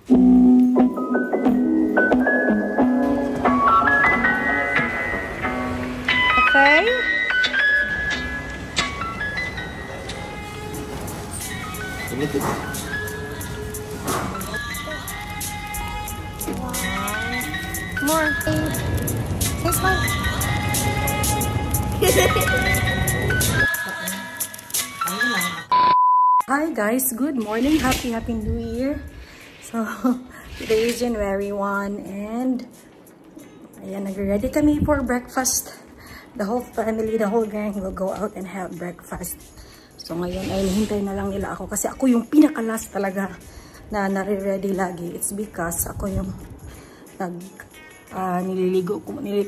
Okay. More. Hey, smile. Hi guys, good morning. Happy New Year. So, today is January 1 and ayan, nag-ready kami for breakfast. The whole family, the whole gang will go out and have breakfast. So, ngayon ay hintay na lang nila ako kasi ako yung pinaka-last talaga na nare-ready lagi. It's because ako yung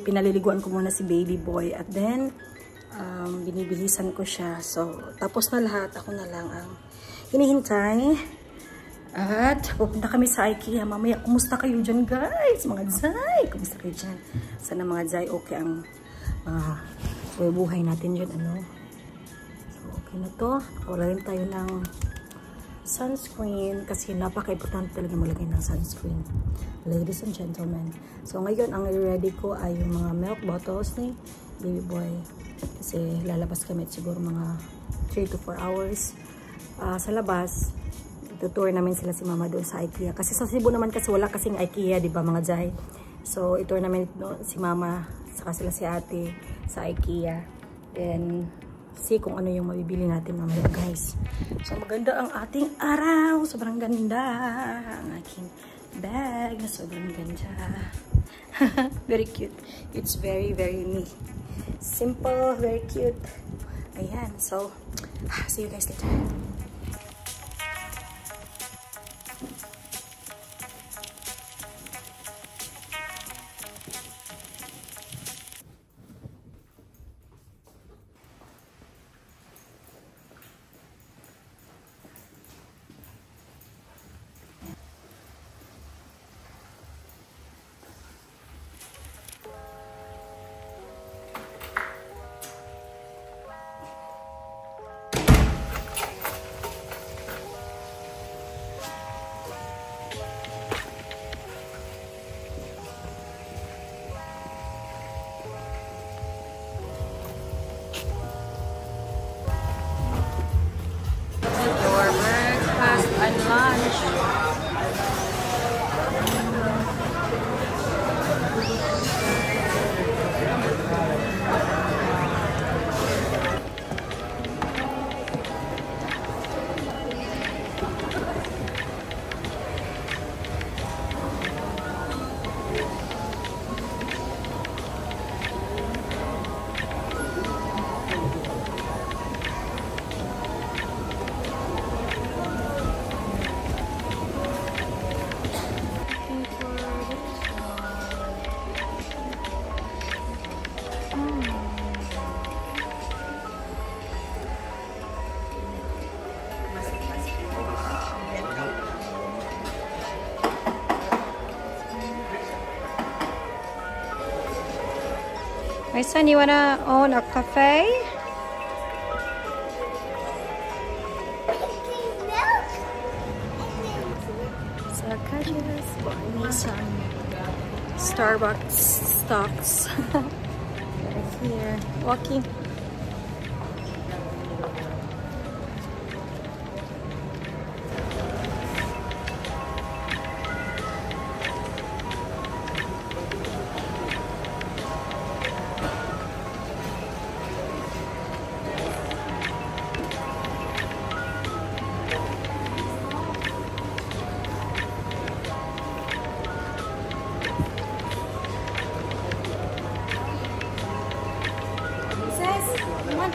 pinaliliguan ko muna si baby boy at then binibilisan ko siya. So, tapos na lahat. Ako na lang ang hinihintay. At pupunta kami sa IKEA. Mamaya, kumusta kayo dyan guys? Mga Zay, kumusta kayo dyan? Sana mga Zay, okay ang buhay natin dyan. Ano? So, okay na to. Nakawala rin tayo ng sunscreen kasi napaka-importante talaga maglagay ng sunscreen. Ladies and gentlemen. So, ngayon, ang ready ko ay yung mga milk bottles ni baby boy. Kasi lalabas kami siguro mga 3 to 4 hours sa labas. Tutour namin sila si mama doon sa IKEA. Kasi sa Cebu naman kasi wala kasing IKEA, di ba mga Zay? So, itour namin si mama, saka sila si ate sa IKEA. Then, see kung ano yung mabibili natin mamaya guys. So, maganda ang ating araw. Sobrang ganda. Ang aking bag na sobrang ganda. Very cute. It's very, very me. Simple, very cute. Ayan. So, see you guys later. My son, you wanna own a cafe? So, Kaji's bought me some Starbucks stocks. Right here. Walking.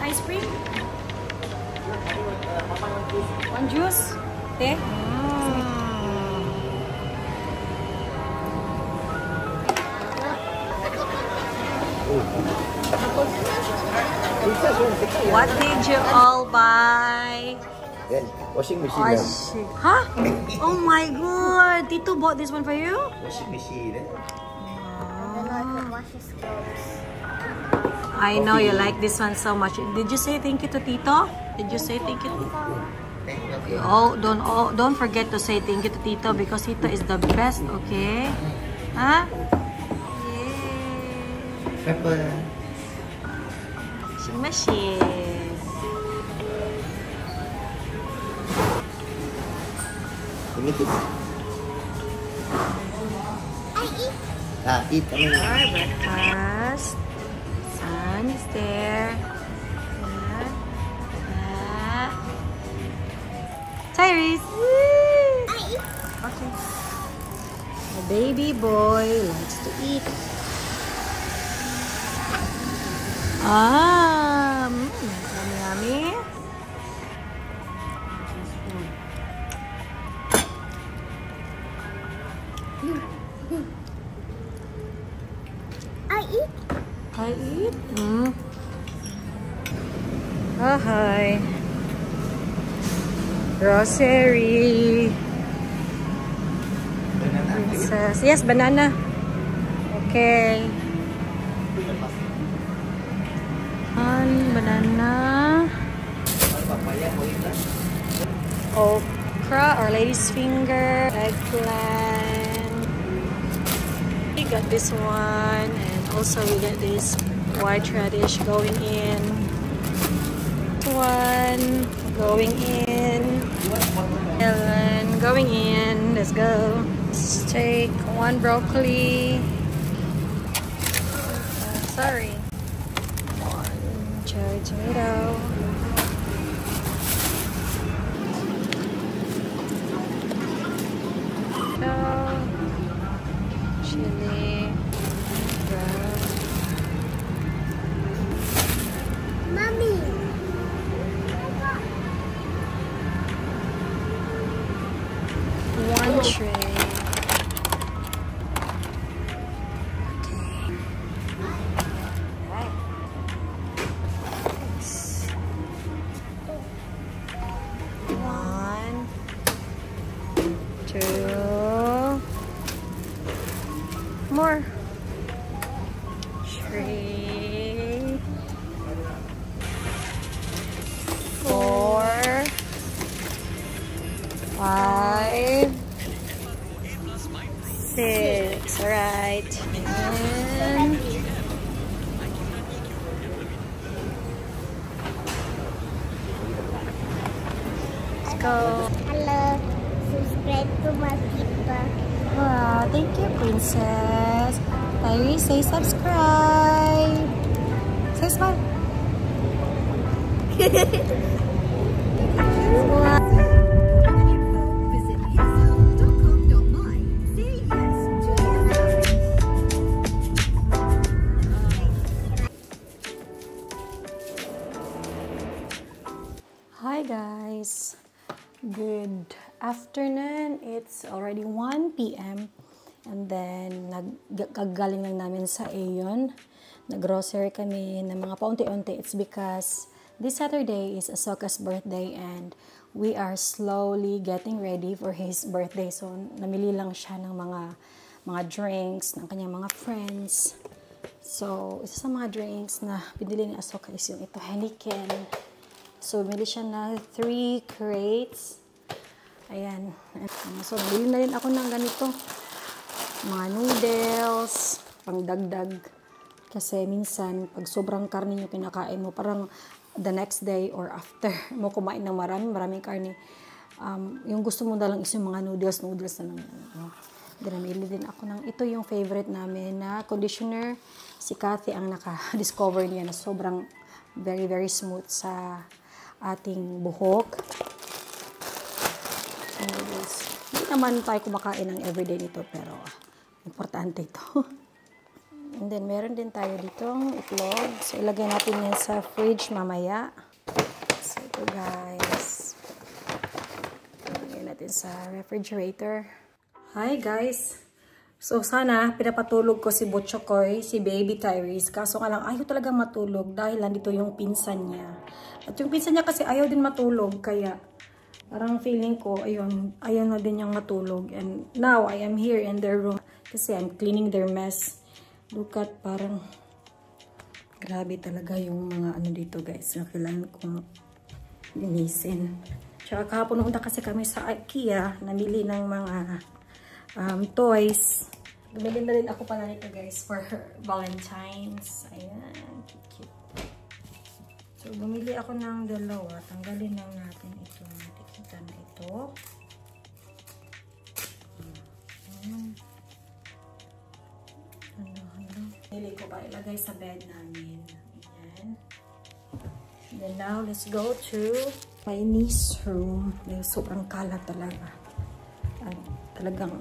Ice cream? One juice? Teh? What did you all buy? Washing machine. Huh? Oh my god! Tito bought this one for you? Washing machine. I know you like this one so much. Did you say thank you to Tito? Did you say thank you to Tito? Don't forget to say thank you to Tito because Tito is the best, okay? Huh? Yay! Pepper. Washing machine. Eat. Our breakfast. Sun is there. Tyrese. Okay. The baby boy likes to eat. Yummy. I eat. Oh, hi. Grocery. Princess. Yes, banana. Okay. Banana. Okra or lady's finger. Eggplant. We got this one. And also we got this white radish going in. One going in. Ellen going in. Let's go. Steak. One broccoli. Sorry. Cherry tomato. Chili. Brown. Mommy. One tray. More. 3, 4, 5, 6. All right. And let's go. Hello. Subscribe to my TikTok. Wow, thank you, Princess. Tyrese, say subscribe. Say smile. Wow. Hi guys. Good afternoon. It's already 1 p.m. And then, nagkagaling lang namin sa Aeon. Nag-grocery kami ng mga paunti-unti. It's because this Saturday is Ahsoka's birthday and we are slowly getting ready for his birthday. So, namili lang siya ng mga drinks ng kanyang mga friends. So, isa sa mga drinks na pinili ni Ahsoka is yung ito, Heineken. So, bumili siya na 3 crates. Ayan. So, bili na rin ako ng ganito. Mga noodles, pangdagdag. Kasi minsan, pag sobrang karne yung kinakain mo, parang the next day or after mo kumain ng maraming karne, yung gusto mo na lang is yung mga noodles na lang. Dinamili din ako ng, ito yung favorite namin na conditioner. Si Kathy ang naka-discover niya na sobrang very, very smooth sa ating buhok. Hindi naman tayo kumakain ng everyday nito, pero importante ito. And then, meron din tayo ditong itlog. So, ilagay natin yan sa fridge mamaya. So, ito guys. Ilagay natin sa refrigerator. Hi guys! So, sana pinapatulog ko si Butchokoy, si Baby Tyrese. Kaso nga lang, ayaw talaga matulog dahil nandito yung pinsan niya. At yung pinsan niya kasi ayaw din matulog, kaya parang feeling ko, ayun, ayaw na din niyang matulog. And now, I am here in their room kasi I'm cleaning their mess. Look at, parang grabe talaga yung mga ano dito guys. Na kailangan kong linisin. Tsaka kahapon nung kasi kami sa IKEA, namili ng mga toys. Bumili na rin ako pala nito guys for Valentine's. Ayan, cute. So, bumili ako ng dalawa. Tanggalin lang natin ito. Nakikita na ito. Bili ko pa ilagay sa bed namin. Ayan. Then now, let's go to my niece's room. Sobrang kalat talaga. Talagang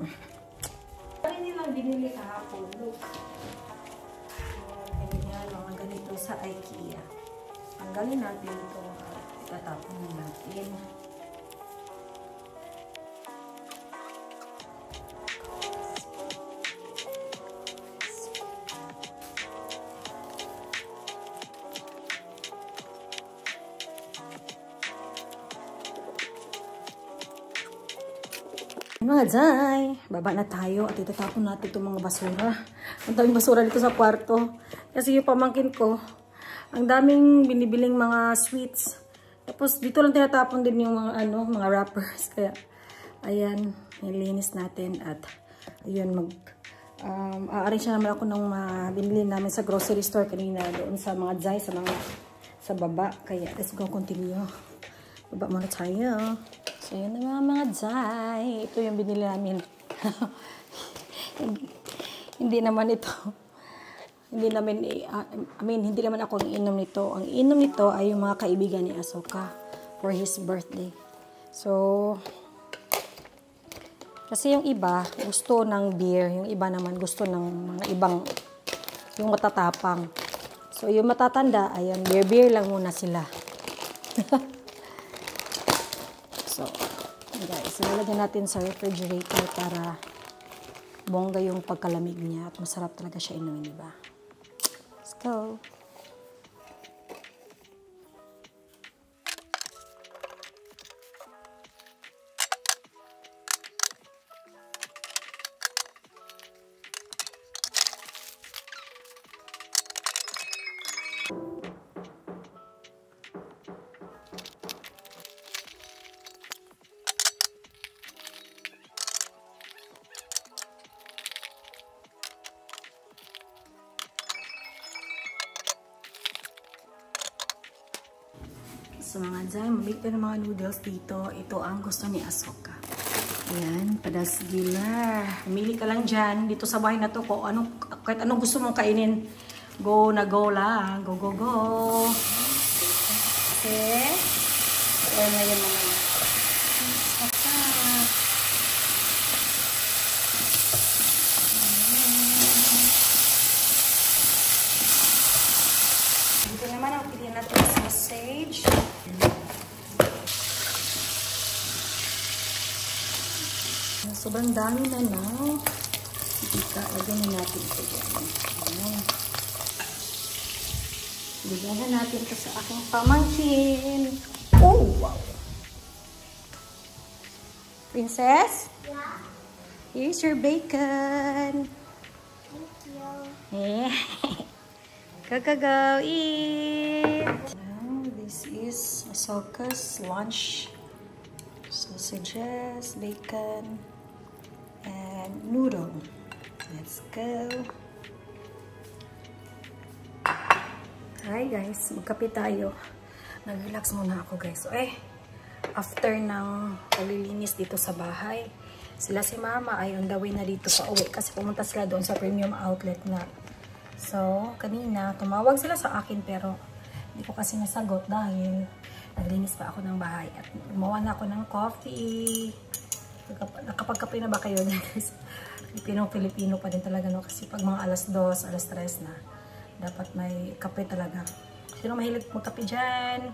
hindi lang binili kahapon. Look. Ganyan, mga ganito sa IKEA. Tanggalin natin ito. Itatapon natin. Mga Jai, baba na tayo at itatapon natin itong mga basura. Ang daming basura dito sa kwarto. Kasi yung pamangkin ko, ang daming binibiling mga sweets. Tapos dito lang tinatapon din yung mga, mga wrappers. Kaya, ayan, nilinis natin at ayun, a-arrange naman ako ng binili namin sa grocery store kanina doon sa mga Jai, sa baba. Kaya, let's go continue. Baba muna tayo. So, yun na mga Jai. Ito yung binili namin. Hindi naman ito. Hindi naman ako ang inom nito. Ang inom nito ay yung mga kaibigan ni Ahsoka for his birthday. So, kasi yung iba gusto ng beer. Yung iba naman gusto ng mga ibang, yung matatapang. So, yung matatanda, ayan, beer lang muna sila. So, guys, ilalagyan natin sa refrigerator para bongga yung pagkalamig niya at masarap talaga siya inumin, diba? Let's go! So mga Jai, mamili ka ng mga noodles dito. Ito ang gusto ni Ahsoka. Ayan, padasgilar. Mamili ka lang dyan. Dito sa bahay na to, kahit anong gusto mong kainin, go na go lang. Go, go, go. Okay. Ayan na yun naman. Dito naman ang pili natin sausage. Sobrang dami na na. Lagyan na natin ito dyan. Lagyan natin ito sa aking pamangkin. Oh, wow! Princess? Yeah. Here's your bacon. Thank you. Yeah. Go, eat! Now, this is Ahsoka's lunch. Sausages, bacon, and noodle. Let's go. Hi guys, magkape tayo. Nag-relax muna ako guys. So, after ng paglilinis dito sa bahay, sila si Mama ay on the way na dito sa uwi kasi pumunta sila doon sa premium outlet na. So, kanina, tumawag sila sa akin pero hindi ko kasi nasagot dahil naglinis pa ako ng bahay at gumawa na ako ng coffee. Nakapagkape na ba kayo guys? Filipino pa din talaga, no? Kasi pag mga alas 2, alas 3 na, dapat may kape talaga. Sino mahilig magkape dyan?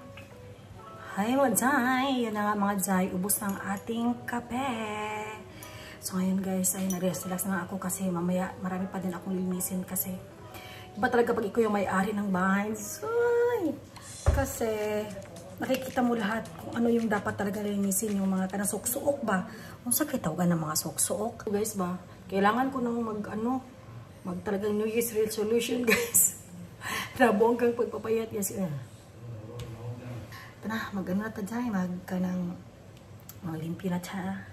Hi mga Jai! Yan na nga mga Jai, ubos ng ating kape. So ngayon guys, ay nag-relax na ako kasi mamaya marami pa din akong linisin kasi iba talaga pag ikaw yung may-ari ng bahay. Kasi nakikita mo lahat kung ano yung dapat talaga linisin, yung mga kanasok-suok ba. Kung sa kitawagan ng mga sok-suok. Guys ba, kailangan ko nang talagang New Year's resolution guys. Trabo hanggang pagpapayat. Yes, ito na, mag-ano na tayo, Malimpyo na siya.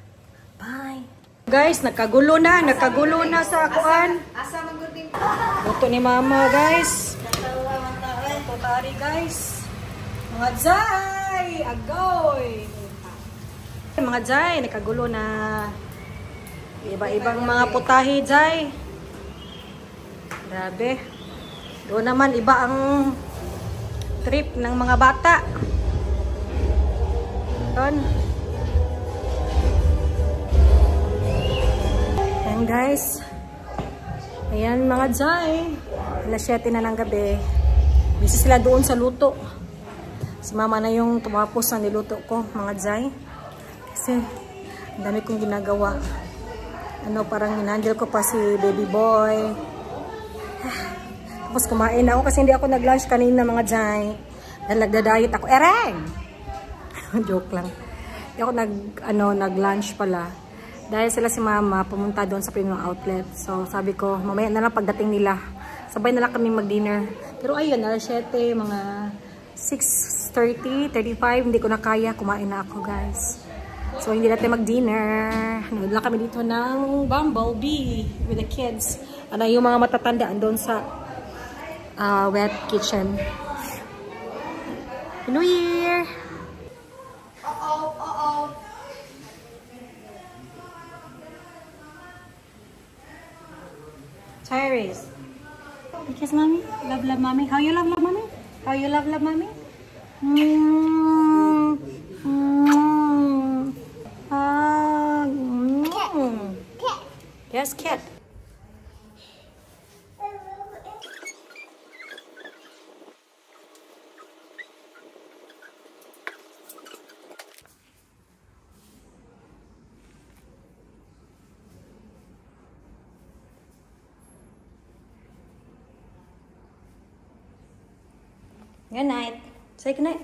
Bye! Guys, nagkagulo na sa kuan. Luto ni mama, guys. Putari, guys. Mga Jai! Agoy! Mga Jai, nagkagulo na. Iba-ibang mga putahe, Jai. Grabe. Doon naman, iba ang trip ng mga bata. Doon. Ayan, guys. Ayan, mga Jai. Alas 7 na ng gabi. Busy sila doon sa luto. Si mama na yung tumapos na niluto ko, mga Jai. Kasi, ang dami kong ginagawa. Parang hinandle ko pa si baby boy. Tapos kumain na ako kasi hindi ako nag-lunch kanina, mga Jai. Dahil nagda-diet ako. Ereng! Joke lang. Hindi ako nag-lunch pala. Dahil sila si mama pumunta doon sa Premium Outlet. So sabi ko, mamaya na lang pagdating nila. Sabay na lang kami mag-dinner. Pero ayun, alas 7, mga 6:30, 35, hindi ko na kaya. Kumain na ako, guys. So hindi natin mag-dinner. Nanood lang kami dito ng Bumblebee with the kids. Yung mga matatanda doon sa wet kitchen. New Year! Tyrese. Kiss mommy. Love mommy. How you love mommy? How you love mommy? Yes, cat. Good night. Say good night.